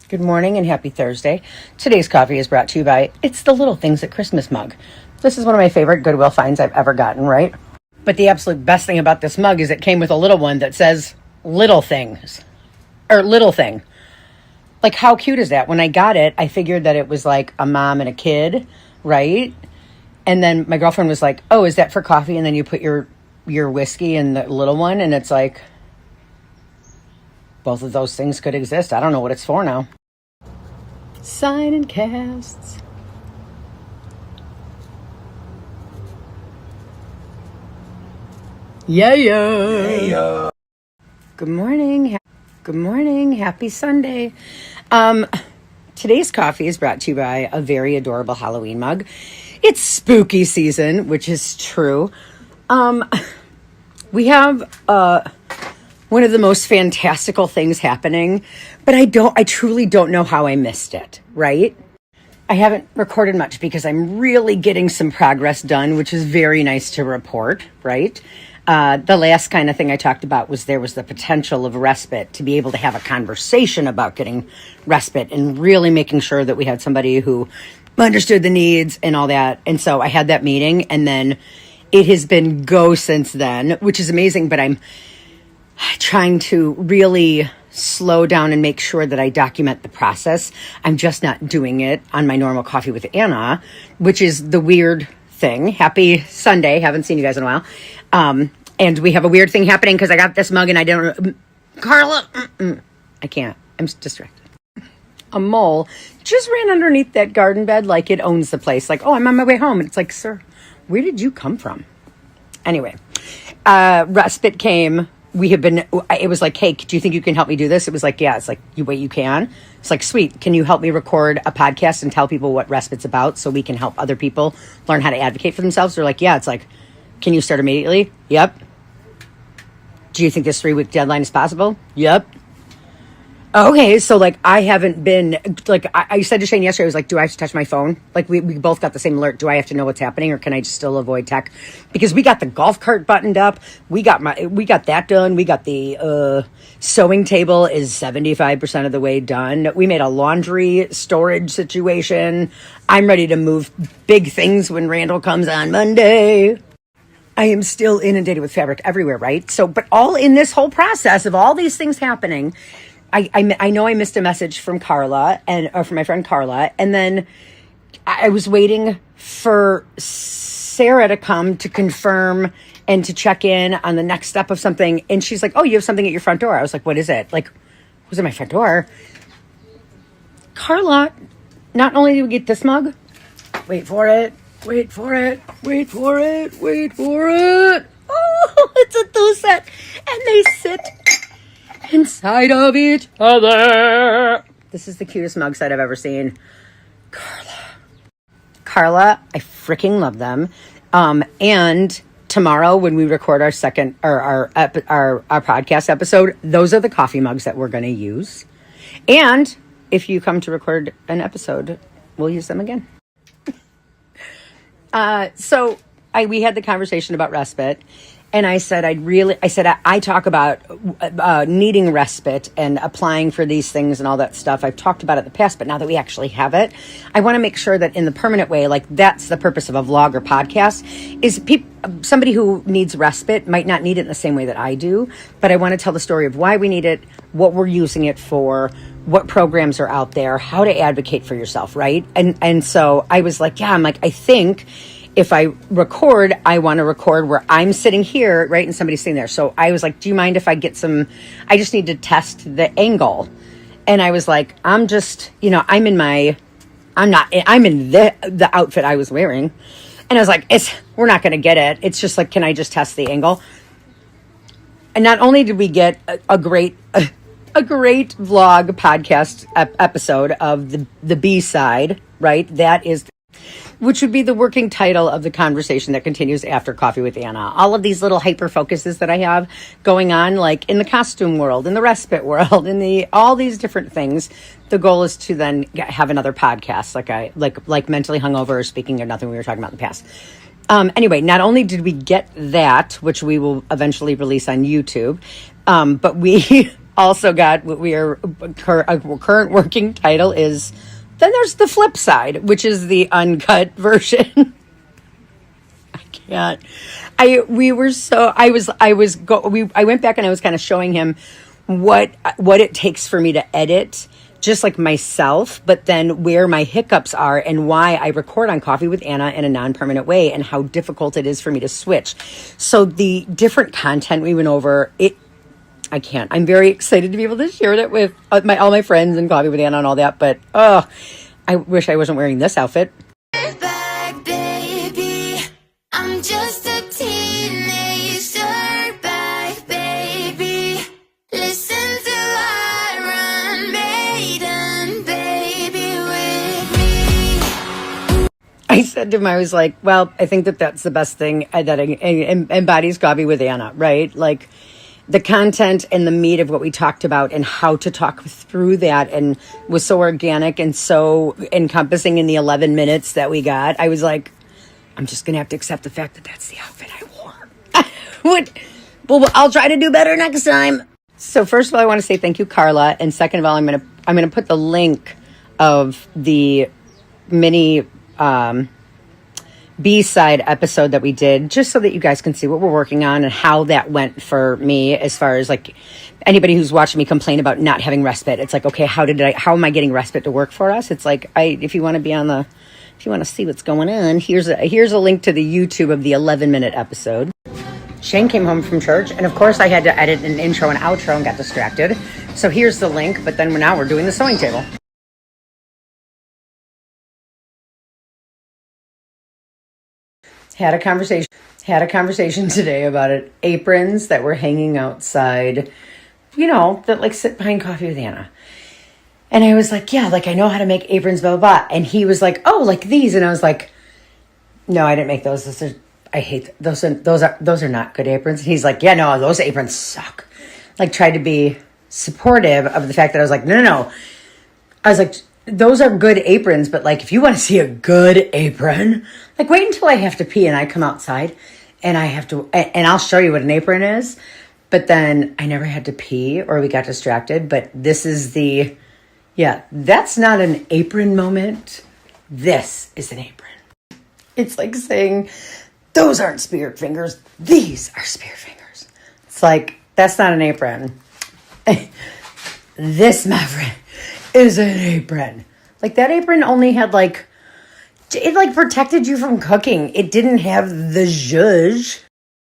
Good morning and happy Thursday. Today's coffee is brought to you by It's the Little Things at Christmas mug. This is one of my favorite Goodwill finds I've ever gotten, right? But the absolute best thing about this mug is it came with a little one that says little things. Or little thing. Like, how cute is that? When I got it, I figured that it was like a mom and a kid, right? And then my girlfriend was like, oh, is that for coffee? And then you put your whiskey in the little one, and it's like, both of those things could exist. I don't know what it's for now. Sign and casts. Yeah. Good morning. Good morning. Happy Sunday. Today's coffee is brought to you by a very adorable Halloween mug. It's spooky season, which is true. We have one of the most fantastical things happening, but I truly don't know how I missed it, right? I haven't recorded much because I'm really getting some progress done, which is very nice to report, right? The last kind of thing I talked about was there was the potential of respite, to be able to have a conversation about getting respite and really making sure that we had somebody who understood the needs and all that. And so I had that meeting, and then it has been go since then, which is amazing, but I'm trying to really slow down and make sure that I document the process. I'm just not doing it on my normal Coffee with Anna, which is the weird thing. Happy Sunday. Haven't seen you guys in a while. And we have a weird thing happening because I got this mug and I don't... Carla! I can't. I'm distracted. A mole just ran underneath that garden bed like it owns the place. Like, oh, I'm on my way home. And it's like, sir, where did you come from? Anyway, respite came. It was like, hey, do you think you can help me do this? It was like, yeah. It's like, you can? It's like, sweet. Can you help me record a podcast and tell people what respite's about so we can help other people learn how to advocate for themselves? They're like, yeah. It's like, can you start immediately? Yep. Do you think this 3-week deadline is possible? Yep. Okay, so like I haven't been, like I said to Shane yesterday, I was like, do I have to touch my phone? Like we both got the same alert. Do I have to know what's happening, or can I just still avoid tech? Because we got the golf cart buttoned up. We got that done. We got the sewing table is 75% of the way done. We made a laundry storage situation. I'm ready to move big things when Randall comes on Monday. I am still inundated with fabric everywhere, right? So, but all in this whole process of all these things happening, I know I missed a message from Carla or from my friend Carla, and then I was waiting for Sarah to come to confirm and to check in on the next step of something, and she's like, "Oh, you have something at your front door." I was like, "What is it?" Like, who's at my front door? Carla, not only did we get this mug, wait for it. Oh, it's a two-set, and they sit inside of each other. This is the cutest mug set I've ever seen. Carla, I freaking love them. And tomorrow when we record our second or our podcast episode, those are the coffee mugs that we're going to use. And if you come to record an episode, we'll use them again. So we had the conversation about respite. And I said, I talk about needing respite and applying for these things and all that stuff. I've talked about it in the past, but now that we actually have it, I want to make sure that in the permanent way, like that's the purpose of a vlog or podcast, is somebody who needs respite might not need it in the same way that I do, but I want to tell the story of why we need it, what we're using it for, what programs are out there, how to advocate for yourself, right? And so I was like, I think if I record, I want to record where I'm sitting here, right, and somebody's sitting there. So I was like, do you mind if I get I just need to test the angle. And I was like, I'm in the outfit I was wearing. And I was like, we're not going to get it. It's just like, can I just test the angle? And not only did we get a great vlog podcast episode of the B-side, right? That is, which would be the working title of the conversation that continues after Coffee with Anna. All of these little hyper focuses that I have going on, like in the costume world, in the respite world, in all these different things. The goal is to then have another podcast, like mentally hungover, or speaking of nothing we were talking about in the past. Anyway, not only did we get that, which we will eventually release on YouTube, but we also got what our current working title is, then there's the flip side, which is the uncut version. I can't. I went back and I was kind of showing him what it takes for me to edit, just like myself, but then where my hiccups are and why I record on Coffee with Anna in a non-permanent way and how difficult it is for me to switch. So the different content we went over, I can't. I'm very excited to be able to share it with all my friends and Coffee with Anna and all that, but I wish I wasn't wearing this outfit. Back, baby. I'm just a teenager. Back, baby. Listen to Iron Maiden, baby, with me. I said to him, I was like, well, I think that's the best thing that embodies Coffee with Anna, right? Like, the content and the meat of what we talked about and how to talk through that and was so organic and so encompassing in the 11 minutes that we got. I was like, I'm just going to have to accept the fact that that's the outfit I wore. Well, I'll try to do better next time. So first of all, I want to say thank you, Carla. And second of all, I'm going to put the link of the mini, B-side episode that we did, just so that you guys can see what we're working on and how that went for me, as far as like anybody who's watching me complain about not having respite. It's like, okay, how am I getting respite to work for us? It's like, if you want to see what's going on, here's a link to the YouTube of the 11-minute episode. Shane came home from church, and of course I had to edit an intro and outro and got distracted. So here's the link, but then now we're doing the sewing table. Had a conversation today about it. Aprons that were hanging outside, that like sit behind Coffee with Anna. And I was like, yeah, like I know how to make aprons, blah, blah, blah. And he was like, oh, like these. And I was like, no, I didn't make those. I hate those. Those are not good aprons. And he's like, yeah, no, those aprons suck. Like tried to be supportive of the fact that I was like, no. I was like, those are good aprons, but like if you want to see a good apron, like wait until I have to pee and I come outside and I'll show you what an apron is. But then I never had to pee or we got distracted. But this is that's not an apron moment. This is an apron. It's like saying, those aren't spirit fingers. These are spirit fingers. It's like, that's not an apron. This, my friend, is an apron. Like that apron only had it protected you from cooking. It didn't have the zhuzh